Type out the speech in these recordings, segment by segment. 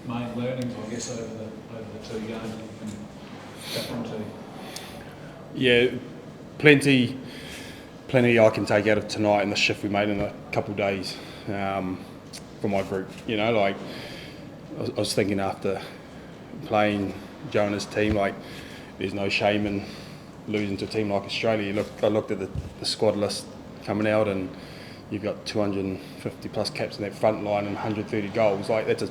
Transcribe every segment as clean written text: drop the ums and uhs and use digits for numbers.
main learnings, I guess, over the two games that you can tap onto? Yeah, plenty I can take out of tonight and the shift we made in a couple of days for my group. You know, like I was thinking after playing Joe and his team, like there's no shame in losing to a team like Australia. I looked at the squad list coming out, and you've got 250 plus caps in that front line and 130 goals. Like that's a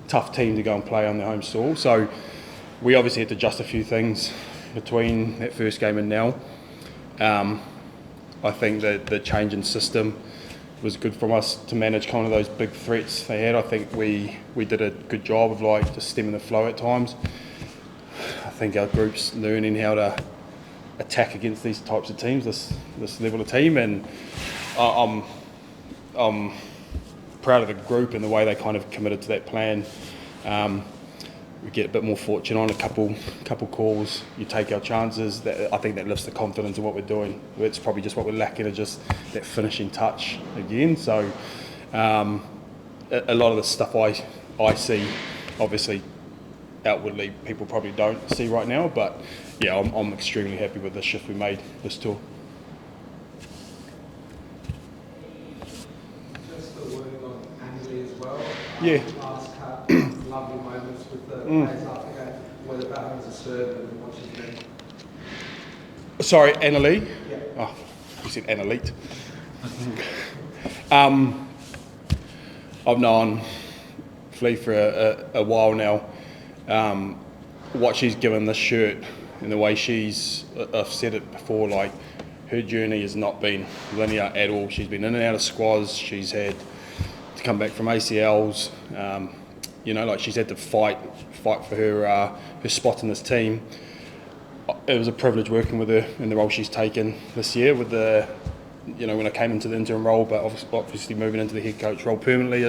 tough team to go and play on their home soil. So we obviously had to adjust a few things between that first game and now. I think that the change in system was good from us to manage kind of those big threats they had. I think we did a good job of like just stemming the flow at times. I think our group's learning how to attack against these types of teams, this level of team, and I'm proud of the group and the way they kind of committed to that plan. We get a bit more fortune on a couple calls. You take our chances. I think that lifts the confidence of what we're doing. It's probably just what we're lacking, is just that finishing touch again. So a lot of the stuff I see, obviously outwardly people probably don't see right now, but yeah, I'm extremely happy with the shift we made this tour. Just the word on Adelaide as well. Yeah. Last cut, lovely moments with the players after that, whether that was a serve and what she's doing. Sorry, Annalee? Yeah. Oh, you said Annalete. I've known Flea for a while now. What she's given this shirt and the way I've said it before, like her journey has not been linear at all. She's been in and out of squads. She's had to come back from ACLs. Like she's had to fight for her spot in this team. It was a privilege working with her in the role she's taken this year with when I came into the interim role, but obviously moving into the head coach role permanently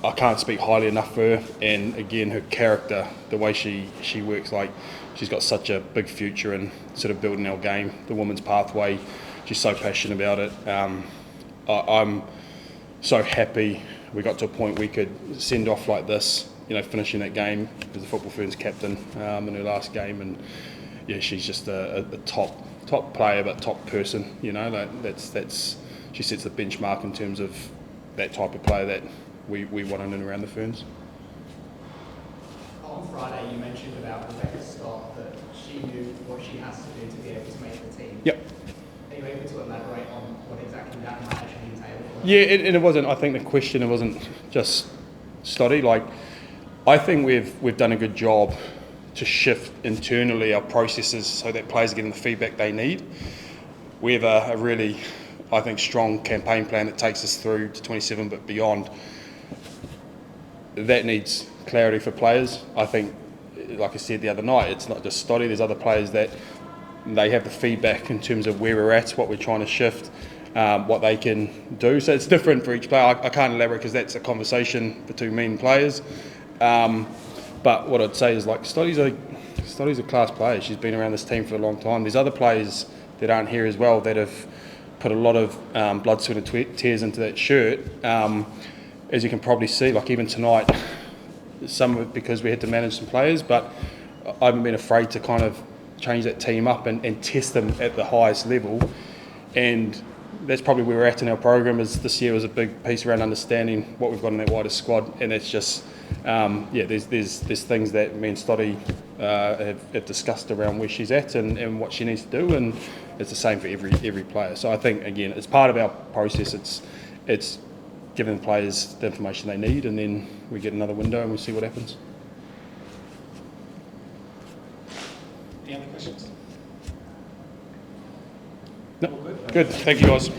I can't speak highly enough for her. And again, her character, the way she works, like she's got such a big future in sort of building our game, the women's pathway. She's so passionate about it. I'm so happy we got to a point we could send off like this, finishing that game as the Football Ferns captain in her last game. And yeah, she's just a top player, but top person. Like that's she sets the benchmark in terms of that type of player that we want in and around the Ferns. On Friday, you mentioned about Rebecca Scott, that she knew what she has to do to be able to make the team. Yep. Are you able to elaborate on what exactly that might actually entail? Yeah, and it wasn't. I think the question, it wasn't just study. Like, I think we've done a good job to shift internally our processes so that players are getting the feedback they need. We have a really, I think, strong campaign plan that takes us through to 27 but beyond. That needs clarity for players. I think, like I said the other night, it's not just Stoddy, there's other players that they have the feedback in terms of where we're at, what we're trying to shift, what they can do. So it's different for each player. I can't elaborate because that's a conversation between me and players. But what I'd say is, like, Stoddy's a class player. She's been around this team for a long time. There's other players that aren't here as well that have put a lot of blood, sweat and tears into that shirt. As you can probably see, like even tonight, some of it because we had to manage some players, but I haven't been afraid to kind of change that team up and test them at the highest level. And that's probably where we're at in our program. Is this year was a big piece around understanding what we've got in that wider squad, and it's just there's things that me and Stoddy have discussed around where she's at and what she needs to do, and it's the same for every player. So I think, again, it's part of our process. It's giving players the information they need, and then we get another window and we see what happens. Any other questions? No, good. Thank you, guys.